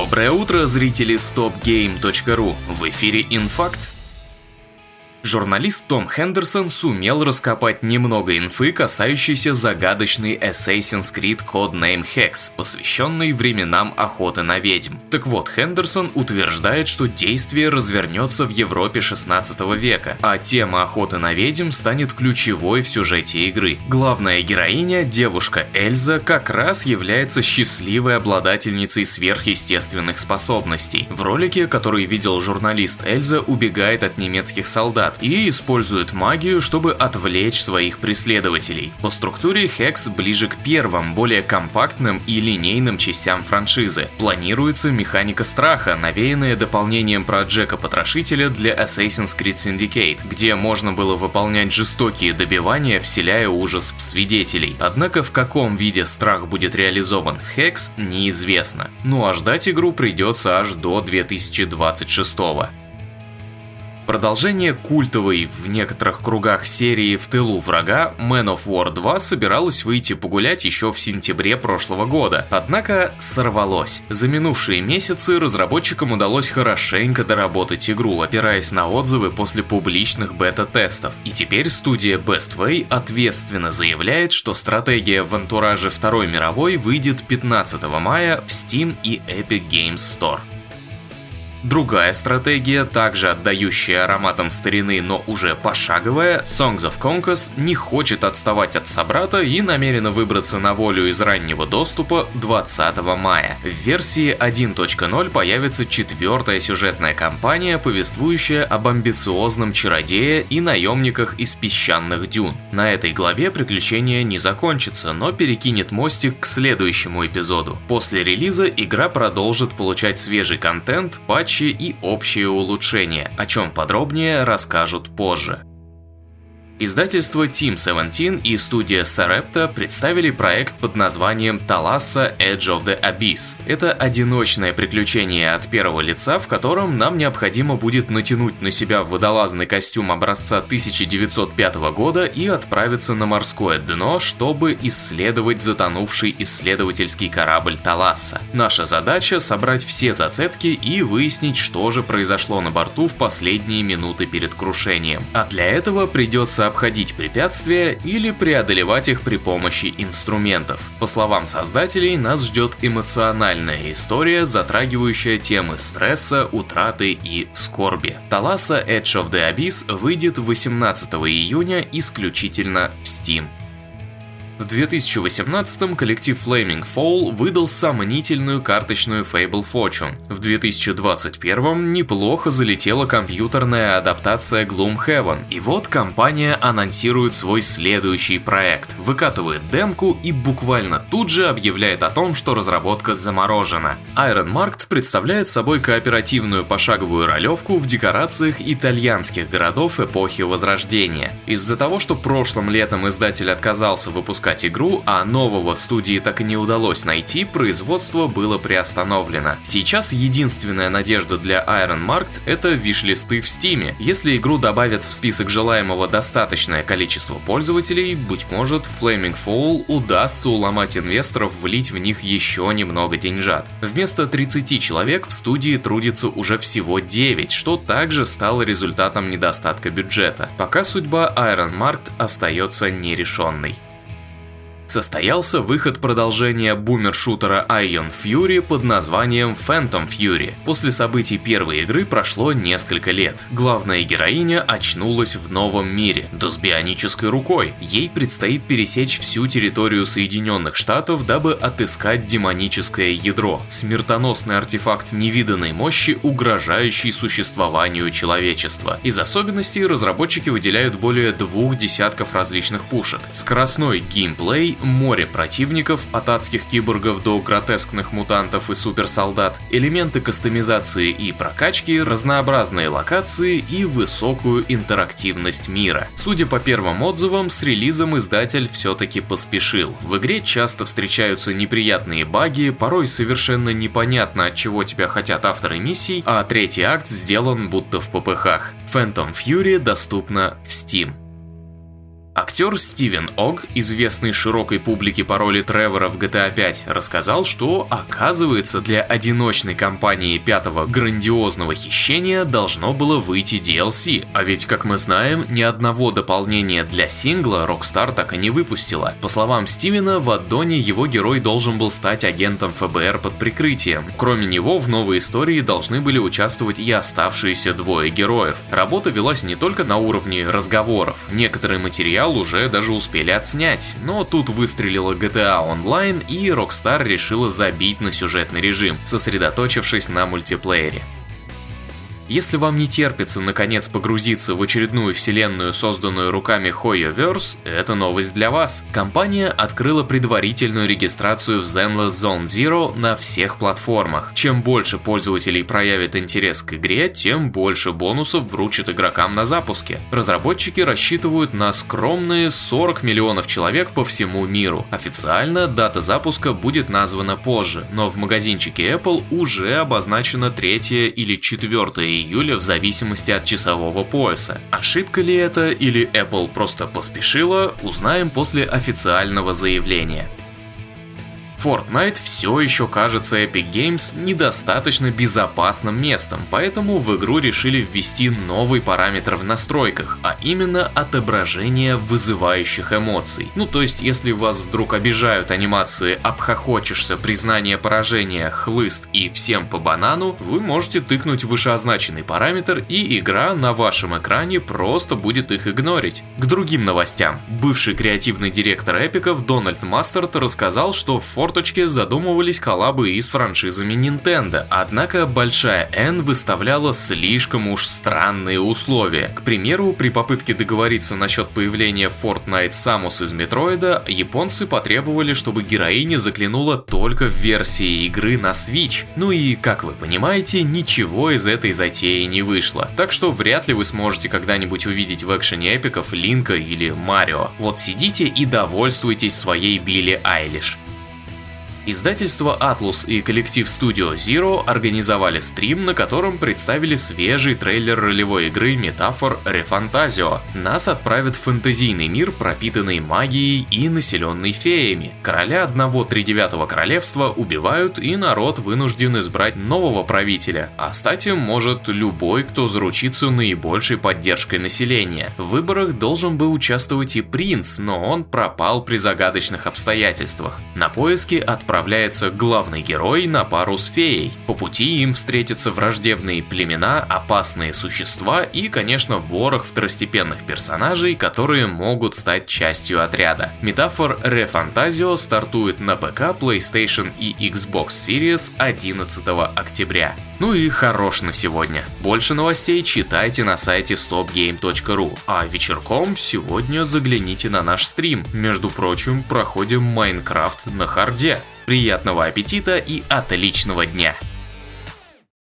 Доброе утро, зрители StopGame.ru! В эфире Инфакт. Журналист Том Хендерсон сумел раскопать немного инфы, касающейся загадочной Assassin's Creed Codename Hex, посвященной временам охоты на ведьм. Так вот, Хендерсон утверждает, что действие развернется в Европе 16 века, а тема охоты на ведьм станет ключевой в сюжете игры. Главная героиня, девушка Эльза, как раз является счастливой обладательницей сверхъестественных способностей. В ролике, который видел журналист, Эльза убегает от немецких солдат и использует магию, чтобы отвлечь своих преследователей. По структуре Hex ближе к первым, более компактным и линейным частям франшизы. Планируется механика страха, навеянная дополнением про Джека Потрошителя для Assassin's Creed Syndicate, где можно было выполнять жестокие добивания, вселяя ужас в свидетелей. Однако в каком виде страх будет реализован в Hex, неизвестно. Ну а ждать игру придется аж до 2026 года. Продолжение культовой в некоторых кругах серии «В тылу врага» Man of War 2 собиралось выйти погулять еще в сентябре прошлого года, однако сорвалось. За минувшие месяцы разработчикам удалось хорошенько доработать игру, опираясь на отзывы после публичных бета-тестов. И теперь студия Best Way ответственно заявляет, что стратегия в антураже Второй мировой выйдет 15 мая в Steam и Epic Games Store. Другая стратегия, также отдающая ароматом старины, но уже пошаговая, Songs of Conquest не хочет отставать от собрата и намерена выбраться на волю из раннего доступа 20 мая. В версии 1.0 появится четвертая сюжетная кампания, повествующая об амбициозном чародее и наемниках из песчаных дюн. На этой главе приключения не закончится, но перекинет мостик к следующему эпизоду. После релиза игра продолжит получать свежий контент, патчи и общие улучшения, о чем подробнее расскажут позже. Издательство Team 17 и студия Sarepta представили проект под названием Thalassa Edge of the Abyss. Это одиночное приключение от первого лица, в котором нам необходимо будет натянуть на себя водолазный костюм образца 1905 года и отправиться на морское дно, чтобы исследовать затонувший исследовательский корабль Thalassa. Наша задача — собрать все зацепки и выяснить, что же произошло на борту в последние минуты перед крушением. А для этого придется обходить препятствия или преодолевать их при помощи инструментов. По словам создателей, нас ждет эмоциональная история, затрагивающая темы стресса, утраты и скорби. Thalassa Edge of the Abyss выйдет 18 июня исключительно в Steam. В 2018-м коллектив Flaming Fall выдал сомнительную карточную Fable Fortune. В 2021-м неплохо залетела компьютерная адаптация Gloomhaven. И вот компания анонсирует свой следующий проект, выкатывает демку и буквально тут же объявляет о том, что разработка заморожена. Iron Market представляет собой кооперативную пошаговую ролевку в декорациях итальянских городов эпохи Возрождения. Из-за того, что прошлым летом издатель отказался выпускать игру, а нового в студии так и не удалось найти, производство было приостановлено. Сейчас единственная надежда для Iron Market — это виш-листы в Steam. Если игру добавят в список желаемого достаточное количество пользователей, быть может, Flaming Fall удастся уломать инвесторов влить в них еще немного деньжат. Вместо 30 человек в студии трудится уже всего 9, что также стало результатом недостатка бюджета. Пока судьба Iron Market остается нерешенной. Состоялся выход продолжения бумер-шутера Ion Fury под названием Phantom Fury. После событий первой игры прошло несколько лет. Главная героиня очнулась в новом мире, да с бионической рукой. Ей предстоит пересечь всю территорию Соединенных Штатов, дабы отыскать демоническое ядро, смертоносный артефакт невиданной мощи, угрожающий существованию человечества. Из особенностей разработчики выделяют более 2 десятков различных пушек, скоростной геймплей, море противников, от адских киборгов до гротескных мутантов и суперсолдат, элементы кастомизации и прокачки, разнообразные локации и высокую интерактивность мира. Судя по первым отзывам, с релизом издатель все-таки поспешил. В игре часто встречаются неприятные баги, порой совершенно непонятно, от чего тебя хотят авторы миссий, а третий акт сделан будто в попыхах. Phantom Fury доступна в Steam. Актер Стивен Огг, известный широкой публике по роли Тревора в GTA 5, рассказал, что, оказывается, для одиночной кампании пятого грандиозного хищения должно было выйти DLC. А ведь, как мы знаем, ни одного дополнения для сингла Rockstar так и не выпустила. По словам Стивена, в аддоне его герой должен был стать агентом ФБР под прикрытием. Кроме него, в новой истории должны были участвовать и оставшиеся двое героев. Работа велась не только на уровне разговоров. Некоторые материалы уже даже успели отснять, но тут выстрелила GTA Online, и Rockstar решила забить на сюжетный режим, сосредоточившись на мультиплеере. Если вам не терпится наконец погрузиться в очередную вселенную, созданную руками Hoyoverse, это новость для вас. Компания открыла предварительную регистрацию в Zenless Zone Zero на всех платформах. Чем больше пользователей проявит интерес к игре, тем больше бонусов вручат игрокам на запуске. Разработчики рассчитывают на скромные 40 миллионов человек по всему миру. Официально дата запуска будет названа позже, но в магазинчике Apple уже обозначено 3 или 4 июля в зависимости от часового пояса. Ошибка ли это или Apple просто поспешила, узнаем после официального заявления. Fortnite все еще кажется Epic Games недостаточно безопасным местом, поэтому в игру решили ввести новый параметр в настройках, а именно отображение вызывающих эмоций. Ну то есть, если вас вдруг обижают анимации «обхохочешься», «признание поражения», «хлыст» и «всем по банану», вы можете тыкнуть в вышеозначенный параметр, и игра на вашем экране просто будет их игнорить. К другим новостям. Бывший креативный директор Эпиков Дональд Мастерд рассказал, что в форточке задумывались коллабы и с франшизами Nintendo, однако Большая N выставляла слишком уж странные условия. К примеру, при попытке договориться насчет появления Fortnite Samus из Метроида, японцы потребовали, чтобы героиня заглянула только в версии игры на Switch. Ну и, как вы понимаете, ничего из этой затеи не вышло. Так что вряд ли вы сможете когда-нибудь увидеть в экшене Эпиков Линка или Марио. Вот сидите и довольствуйтесь своей Билли Айлиш. Издательство Atlus и коллектив Studio Zero организовали стрим, на котором представили свежий трейлер ролевой игры Metaphor ReFantazio. Нас отправят в фэнтезийный мир, пропитанный магией и населенный феями. Короля одного тридевятого королевства убивают, и народ вынужден избрать нового правителя, а стать им может любой, кто заручится наибольшей поддержкой населения. В выборах должен был участвовать и принц, но он пропал при загадочных обстоятельствах. На поиски отправляется главный герой на пару с феей. По пути им встретятся враждебные племена, опасные существа и, конечно, ворох второстепенных персонажей, которые могут стать частью отряда. Metaphor ReFantazio стартует на ПК, PlayStation и Xbox Series 11 октября. Ну и хорош на сегодня. Больше новостей читайте на сайте stopgame.ru. А вечерком сегодня загляните на наш стрим. Между прочим, проходим Майнкрафт на харде. Приятного аппетита и отличного дня!